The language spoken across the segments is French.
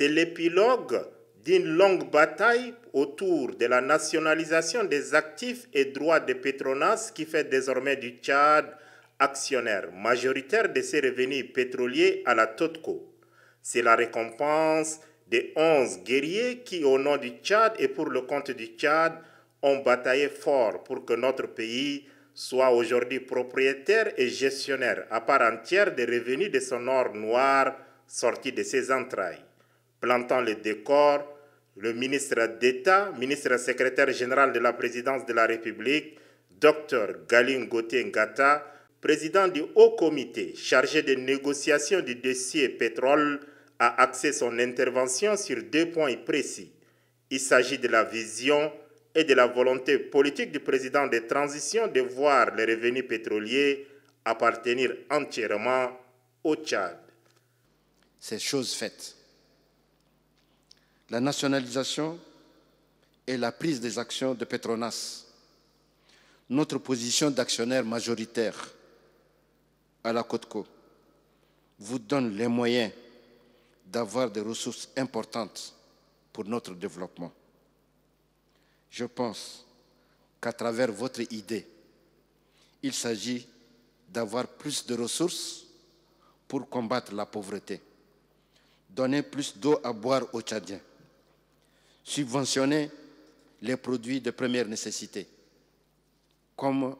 C'est l'épilogue d'une longue bataille autour de la nationalisation des actifs et droits de Petronas qui fait désormais du Tchad actionnaire majoritaire de ses revenus pétroliers à la TOTCO. C'est la récompense des 11 guerriers qui, au nom du Tchad et pour le compte du Tchad, ont bataillé fort pour que notre pays soit aujourd'hui propriétaire et gestionnaire à part entière des revenus de son or noir sorti de ses entrailles. Plantant le décor, le ministre d'État, ministre secrétaire général de la présidence de la République, Dr Galing Gauthier Ngata, président du Haut Comité chargé des négociations du dossier pétrole, a axé son intervention sur 2 points précis. Il s'agit de la vision et de la volonté politique du président de transition de voir les revenus pétroliers appartenir entièrement au Tchad. C'est chose faite. La nationalisation et la prise des actions de Petronas, notre position d'actionnaire majoritaire à la COTCO, vous donne les moyens d'avoir des ressources importantes pour notre développement. Je pense qu'à travers votre idée, il s'agit d'avoir plus de ressources pour combattre la pauvreté, donner plus d'eau à boire aux Tchadiens, subventionner les produits de première nécessité, comme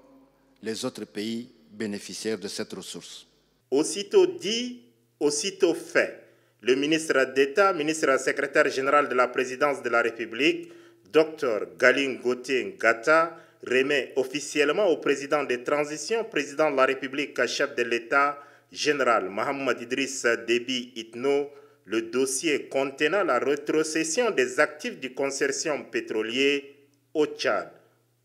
les autres pays bénéficiaires de cette ressource. Aussitôt dit, aussitôt fait. Le ministre d'État, ministre secrétaire général de la présidence de la République, Dr Galing Gauthier Ngata, remet officiellement au président de transition, président de la République, chef de l'État, général Mohamed Idriss Déby Itno, le dossier contenant la rétrocession des actifs du consortium pétrolier au Tchad.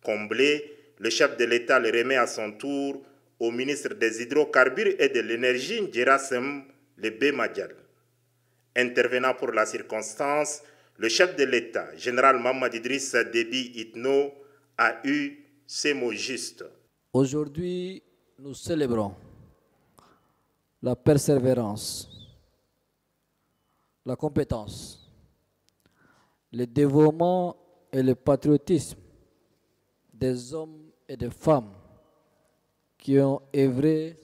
Comblé, le chef de l'État le remet à son tour au ministre des Hydrocarbures et de l'Énergie, Ngérasem Lebé-Madial. Intervenant pour la circonstance, le chef de l'État, général Mohamed Idriss Déby Itno, a eu ces mots justes. Aujourd'hui, nous célébrons la persévérance, la compétence, le dévouement et le patriotisme des hommes et des femmes qui ont œuvré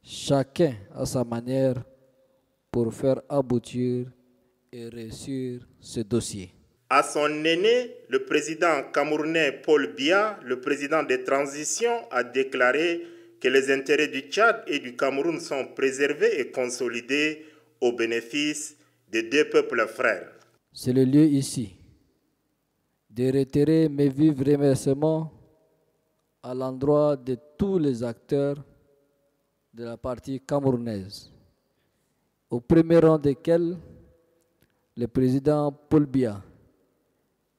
chacun à sa manière pour faire aboutir et réussir ce dossier. À son aîné, le président camerounais Paul Biya, le président de transition, a déclaré que les intérêts du Tchad et du Cameroun sont préservés et consolidés au bénéfice des 2 peuples frères. C'est le lieu ici de réitérer mes vifs remerciements à l'endroit de tous les acteurs de la partie camerounaise, au premier rang desquels le président Paul Biya,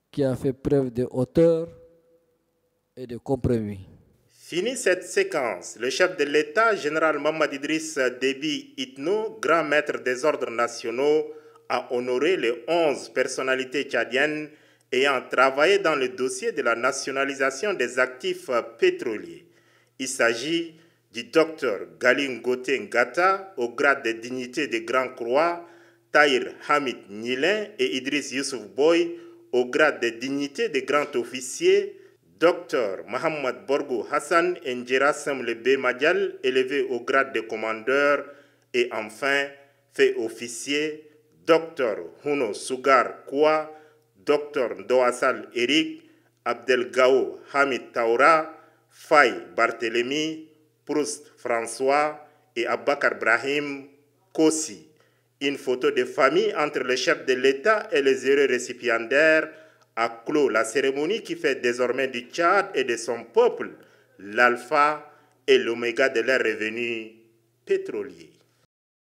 qui a fait preuve de hauteur et de compromis. Fini cette séquence, le chef de l'État, général Mohamed Idriss Déby Itno, grand maître des ordres nationaux, a honoré les 11 personnalités tchadiennes ayant travaillé dans le dossier de la nationalisation des actifs pétroliers. Il s'agit du docteur Galing Gauthier Ngata au grade de dignité de Grand Croix, Tahir Hamid Nilin et Idriss Youssouf Boy au grade de dignité de Grand Officier, Dr Mohamed Borgo Hassan Ngérasem Lebé-Madial élevé au grade de commandeur et enfin fait officier, Dr Huno Sugar Koua, Dr Ndoassal Eric, Abdelgao Hamid Taoura, Faye Barthélemy, Proust François et Abakar Brahim Kossi. Une photo de famille entre le chef de l'État et les heureux récipiendaires a clos la cérémonie qui fait désormais du Tchad et de son peuple l'alpha et l'oméga de leurs revenus pétroliers.